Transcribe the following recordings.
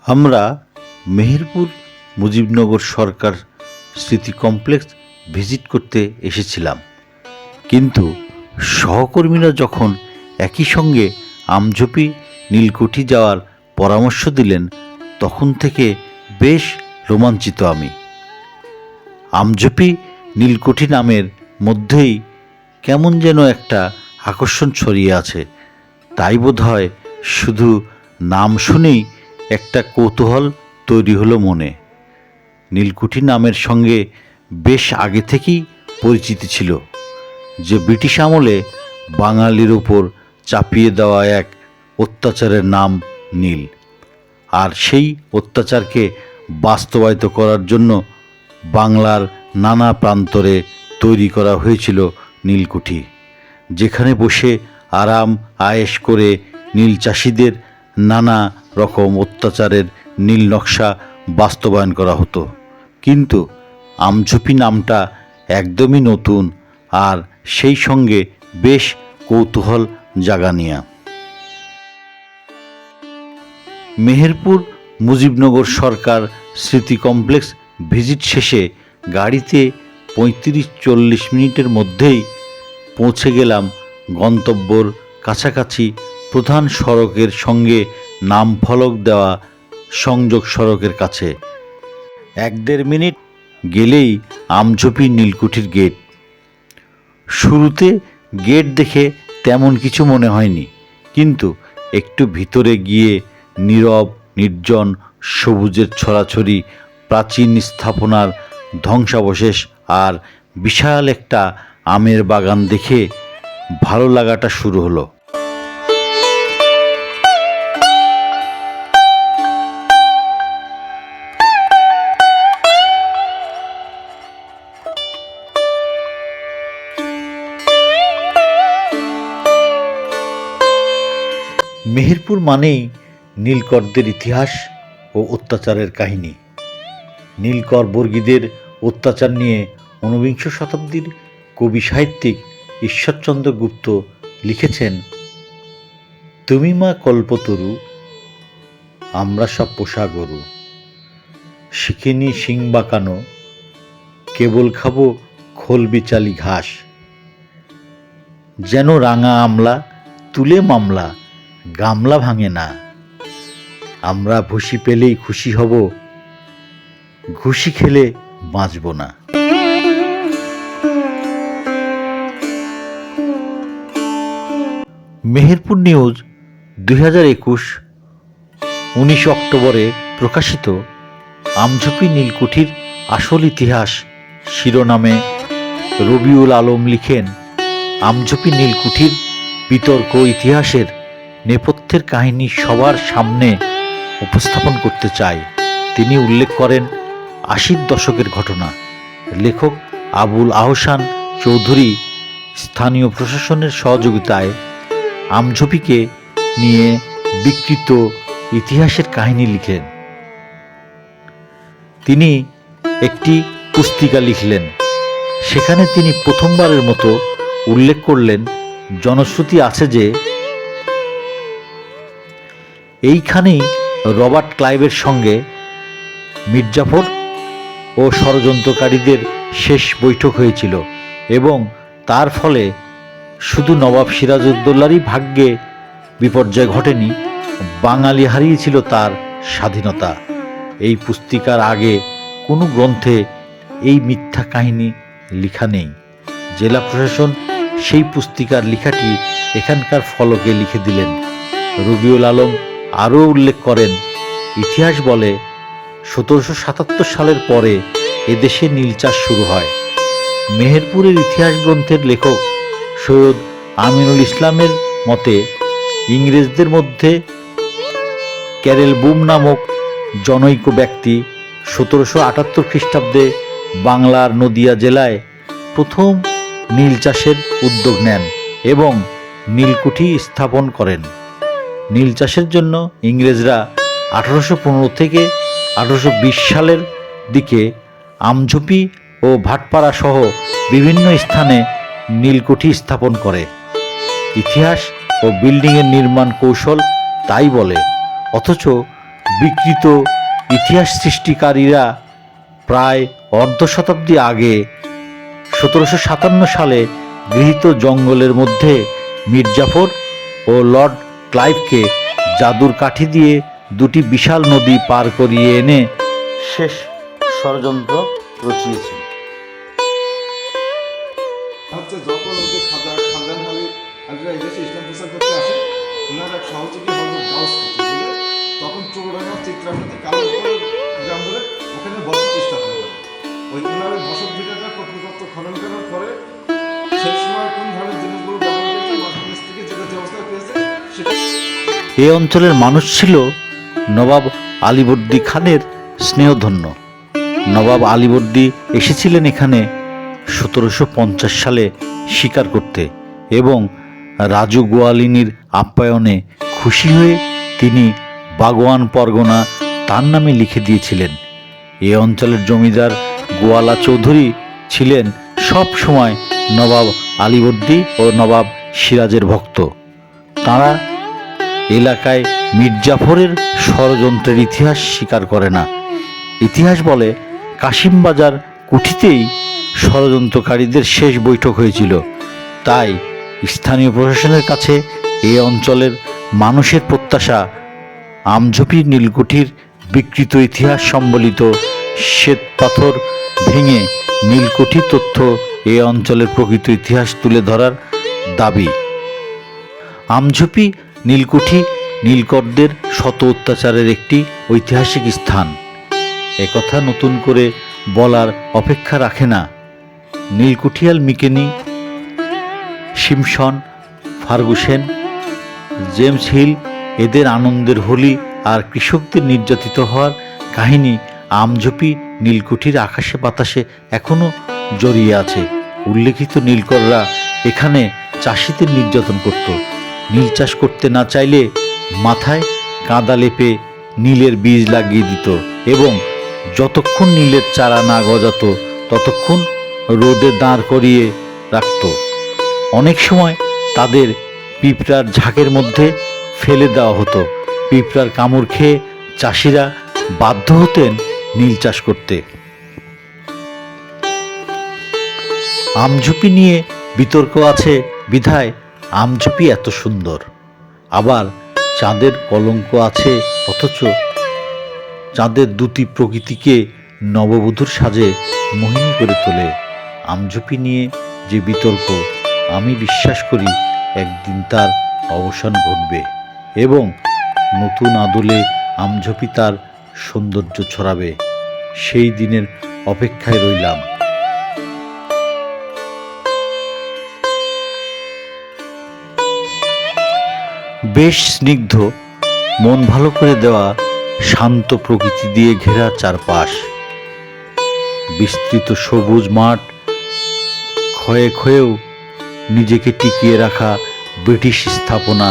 আমরা মেহেরপুর মুজিবনগর সরকার স্মৃতি complex visit করতে এসেছিলাম, কিন্তু সহকর্মীরা যখন একই সঙ্গে আমঝোপি নীলকুঠি যাওয়ার পরামর্শ দিলেন, তখন থেকে বেশ রোমাঞ্চিত আমি। আমঝোপি নীলকুঠি নামের মধ্যেই কেমন যেন একটা আকর্ষণ ছড়িয়ে আছে। তাই বোধহয় শুধু নাম শুনেই একটা কৌতূহল তৈরি হলো মনে। নীলকুঠি নামের সঙ্গে বেশ আগে থেকেই পরিচিতি ছিল, যে ব্রিটিশ আমলে বাঙালির উপর চাপিয়ে দেওয়া এক অত্যাচারের নাম নীল। আর সেই অত্যাচারকে বাস্তবায়িত করার জন্য বাংলার নানা প্রান্তরে তৈরি করা হয়েছিল নীলকুঠি, যেখানে বসে আরাম আয়েশ করে নীল চাষিদের নানা রকম অত্যাচারের নীল নকশা বাস্তবায়ন করা হতো। কিন্তু আমঝোপি নামটা একদমই নতুন, আর সেই সঙ্গে বেশ কৌতূহল জাগানিয়া। মেহেরপুর মুজিবনগর সরকার স্মৃতি কমপ্লেক্স ভিজিট শেষে গাড়িতে 35-40 মিনিটের মধ্যেই পৌঁছে গেলাম গন্তব্যর কাছাকাছি প্রধান সড়কের সঙ্গে নাম ফলক দেওয়া সংযোগ সড়কের কাছে। 1-1.5 মিনিট গেলেই আমঝোপি নীলকুঠির গেট। শুরুতে গেট দেখে তেমন কিছু মনে হয়নি, কিন্তু একটু ভিতরে গিয়ে নীরব নির্জন সবুজের ছড়াছড়ি, প্রাচীন স্থাপনার ধ্বংসাবশেষ আর বিশাল একটা আমের বাগান দেখে ভালো লাগাটা শুরু হলো। মেহেরপুর মানেই নীলকরদের ইতিহাস ও অত্যাচারের কাহিনী। নীলকর বর্গীদের অত্যাচার নিয়ে 19বিংশ শতাব্দীর কবি সাহিত্যিক ঈশ্বরচন্দ্র গুপ্ত লিখেছেন, তুমি মা কল্পতরু, আমরা সব পোষা গরু, শিখিনি শিং বাঁকানো, কেবল খাবো খোল বিচালি ঘাস, যেন রাঙা আমলা, তুলে মামলা, গামলা ভাঙে না, আমরা ভুসি পেলেই খুশি হব, ঘুষি খেলে বাঁচব না। মেহেরপুর নিউজ 2021 19 অক্টোবরে প্রকাশিত আমঝোপি নীলকুঠির আসল ইতিহাস শিরোনামে রবিউল আলম লিখেন, আমঝোপি নীলকুঠির বিতর্ক ইতিহাসের নেপথ্যের কাহিনী সবার সামনে উপস্থাপন করতে চায়। তিনি উল্লেখ করেন 80-র দশকের ঘটনা। লেখক আবুল আহসান চৌধুরী স্থানীয় প্রশাসনের সহযোগিতায় আমঝোপিকে নিয়ে বিকৃত ইতিহাসের কাহিনী লিখেন। তিনি একটি পুস্তিকা লিখলেন। সেখানে তিনি প্রথমবারের মতো উল্লেখ করলেন, জনশ্রুতি আছে যে এইখানেই রবার্ট ক্লাইভের সঙ্গে মির্জাফর ও ষড়যন্ত্রকারীদের শেষ বৈঠক হয়েছিল, এবং তার ফলে শুধু নবাব সিরাজউদ্দৌলারই ভাগ্যে বিপর্যয় ঘটেনি, বাঙালি হারিয়েছিল তার স্বাধীনতা। এই পুস্তিকার আগে কোনো গ্রন্থে এই মিথ্যা কাহিনী লেখা নেই। জেলা প্রশাসন সেই পুস্তিকার লেখাটি এখানকার ফলকে লিখে দিলেন। রবিউল আলম আরও উল্লেখ করেন, ইতিহাস বলে 1777 সালের পরে এদেশে নীল চাষ শুরু হয়। মেহেরপুরের ইতিহাস গ্রন্থের লেখক সৈয়দ আমিনুল ইসলামের মতে, ইংরেজদের মধ্যে ক্যারেল বুম নামক জনৈক ব্যক্তি 1778 খ্রিস্টাব্দে বাংলার নদিয়া জেলায় প্রথম নীল চাষের উদ্যোগ নেন এবং নীলকুঠি স্থাপন করেন। নীল চাষের জন্য ইংরেজরা 1815 থেকে 1820 সালের দিকে আমঝোপি ও ভাটপাড়া সহ বিভিন্ন স্থানে নীলকুঠি স্থাপন করে। ইতিহাস ও বিল্ডিংয়ের নির্মাণ কৌশল তাই বলে, অথচ বিকৃত ইতিহাস সৃষ্টিকারীরা প্রায় অর্ধ শতাব্দী আগে 1757 সালে গৃহীত জঙ্গলের মধ্যে মির্জাফর ও লর্ড ক্লাইভকে জাদুর কাঠি দিয়ে দুটি বিশাল নদী পার করিয়ে এনে শেষ ষড়যন্ত্র রচিয়েছে। যখন ওদের খানজান আলীরা এই দেশে ইসলাম প্রচার করতে আসে, ওনার এক সহযোগী হজরত গাউস বলে তখন চৌরাঙ্গা চিত্রাবতী কালোপুর গ্রাম বলে ওখানে বসতি স্থাপন করে। ওই ওনার বসত ভিটাটা প্রত্নতত্ত্ব খনন করার পরে সেই সময় কোন ধরনের জিনিসগুলো ব্যবহার করেছে, মাটির নিচ থেকে যেটা যে অবস্থা পেয়েছে সেটা। এই অঞ্চলের মানুষ ছিল নবাব আলীবর্দী খানের স্নেহধন্য। নবাব আলীবর্দী এসেছিলেন এখানে 1750 সালে শিকার করতে এবং রাজু গোয়ালিনীর আপ্যায়নে খুশি হয়ে তিনি বাগওয়ান পরগনা তার নামে লিখে দিয়েছিলেন। এ অঞ্চলের জমিদার গোয়ালা চৌধুরী ছিলেন সব সময় নবাব আলীবর্দী ও নবাব সিরাজের ভক্ত। তারা এলাকায় মির্জাফরের ষড়যন্ত্রের ইতিহাস স্বীকার করে না। ইতিহাস বলে কাশিমবাজার কুঠিতেই ষড়যন্ত্রকারীদের শেষ বৈঠক হয়েছিল। তাই স্থানীয় প্রশাসনের কাছে এই অঞ্চলের মানুষের প্রত্যাশা আমঝুপি নীলকুঠির বিকৃত ইতিহাস সম্বলিত শ্বেতপাথর ভেঙে নীলকুঠি তথ্য এই অঞ্চলের প্রকৃত ইতিহাস তুলে ধরার দাবি। আমঝুপি নীলকুঠি নীলকরদের শত অত্যাচারের একটি ঐতিহাসিক স্থান। একথা নতুন করে বলার অপেক্ষা রাখে না। নীলকুঠিয়াল মিকেনি, সিমসন, ফার্গুসেন, জেমস হিল এদের আনন্দের হোলি আর কৃষকদের নির্যাতিত হওয়ার কাহিনী আমঝুপি নীলকুঠির আকাশে বাতাসে এখনও জড়িয়ে আছে। উল্লেখিত নীলকররা এখানে চাষিদের নির্যাতন করত। নীল চাষ করতে না চাইলে মাথায় কাদা লেপে নীলের বীজ লাগিয়ে দিত এবং যতক্ষণ নীলের চারা না গজাতো ততক্ষণ রোদে দাঁড় করিয়ে রাখত। অনেক সময় তাদের পিঁপড়ার ঝাঁকের মধ্যে ফেলে দেওয়া হতো। পিঁপড়ার কামড় খেয়ে চাষিরা বাধ্য হতেন নীল চাষ করতে। আমঝুপি নিয়ে বিতর্ক আছে বিধায় আমঝুপি এত সুন্দর। আবার চাঁদের কলঙ্ক আছে, অথচ চাঁদের দুটি প্রকৃতিকে নববধূর সাজে মোহিনী করে তোলে। আমঝুপি নিয়ে যে বিতর্ক, আমি বিশ্বাস করি একদিন তার অবসান ঘটবে এবং নতুন আদলে আমঝুপি তার সৌন্দর্য ছড়াবে। সেই দিনের অপেক্ষায় রইলাম। বেশ স্নিগ্ধ, মন ভালো করে দেওয়া শান্ত প্রকৃতি দিয়ে ঘেরা চারপাশ। বিস্তৃত সবুজ মাঠ, ক্ষয়ে ক্ষয়েও নিজেকে টিকিয়ে রাখা ব্রিটিশ স্থাপনা,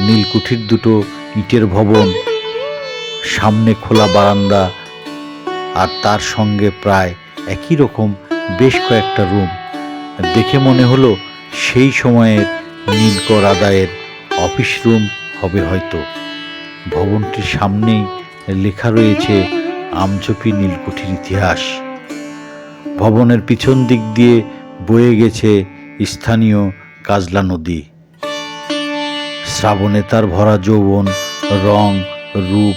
নীলকুঠির দুটো ইটের ভবন, সামনে খোলা বারান্দা আর তার সঙ্গে প্রায় একই রকম বেশ কয়েকটা রুম। দেখে মনে হলো সেই সময়ের নীলকর আদায়ের অফিস রুম হবে হয়তো। ভবনটির সামনেই লেখা রয়েছে আমঝুপি নীলকুঠির ইতিহাস। ভবনের পিছন দিক দিয়ে বয়ে গেছে স্থানীয় কাজলা নদী। শ্রাবণে তার ভরা যৌবন, রং, রূপ,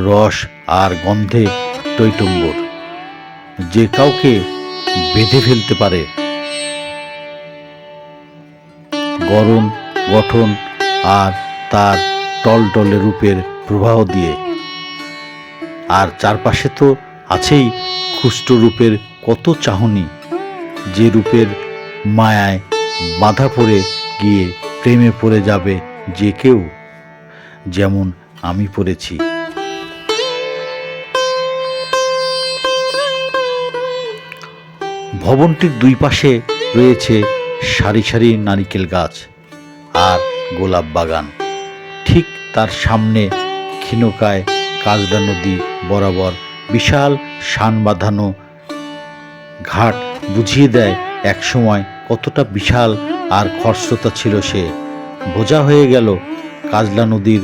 রস আর গন্ধে টইটম্বর, যে কাউকে বেঁধে ফেলতে পারে। গরম গঠন আর তার টলটলে রূপের প্রবাহ দিয়ে। আর চারপাশে তো আছেই খুষ্ট রূপের কত চাহনি, যে রূপের মায়ায় বাধা পড়ে গিয়ে প্রেমে পড়ে যাবে যে কেউ, যেমন আমি পড়েছি। ভবনটির দুই পাশে রয়েছে সারি সারি নারিকেল গাছ আর গোলাপ বাগান। ঠিক তার সামনে ক্ষীণকায় কাজলা নদী বরাবর বিশাল শান বাঁধানো ঘাট বুঝিয়ে দেয় একসময় কতটা বিশাল আর খরস্রোতা ছিল সে। বোঝা হয়ে গেল কাজলা নদীর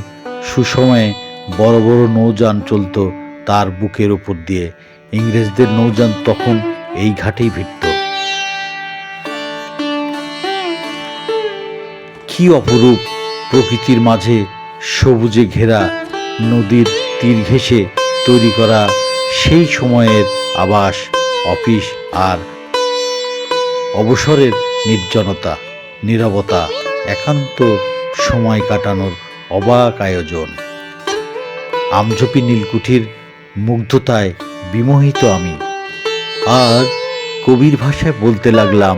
সুসময়ে বড় বড় নৌযান চলত তার বুকের উপর দিয়ে। ইংরেজদের নৌযান তখন এই ঘাটেই ভিড়ত। কি অপরূপ প্রকৃতির মাঝে সবুজে ঘেরা নদীর তীর ঘেঁষে তৈরি করা সেই সময়ের আবাস, অফিস আর অবসরের নির্জনতা, নীরবতা, একান্ত সময় কাটানোর অবাক আয়োজন। আমঝোপি নীলকুঠির মুগ্ধতায় বিমোহিত আমি। আর কবির ভাষায় বলতে লাগলাম,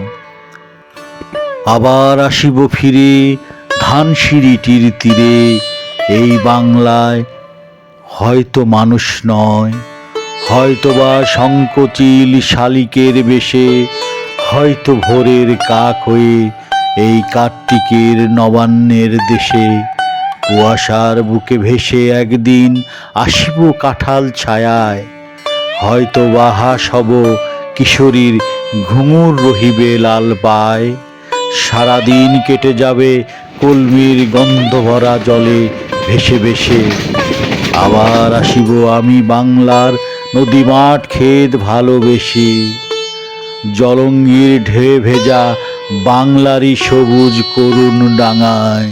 আবার আসিব ফিরে ধানসিঁড়িটির তীরে, এই বাংলায় হয়তো মানুষ নয়, হয়তোবা শঙ্কচিল শালিকের বেশে, হয়তো ভোরের কাক হয়ে এই কার্তিকের নবান্নের দেশে, কুয়াশার বুকে ভেসে একদিন আসিব কাঁঠাল ছায়ায়, হয়তো বা হাস হব কিশোরীর ঘুঙুর রহিবে লাল পায়, সারাদিন কেটে যাবে কলমির গন্ধ ভরা জলে ভেসে ভেসে। আবার আসিব আমি বাংলার নদী মাঠ ক্ষেত ভালোবেসে, জলঙ্গির ঢেউ ভেজা বাংলারই সবুজ করুণ ডাঙায়।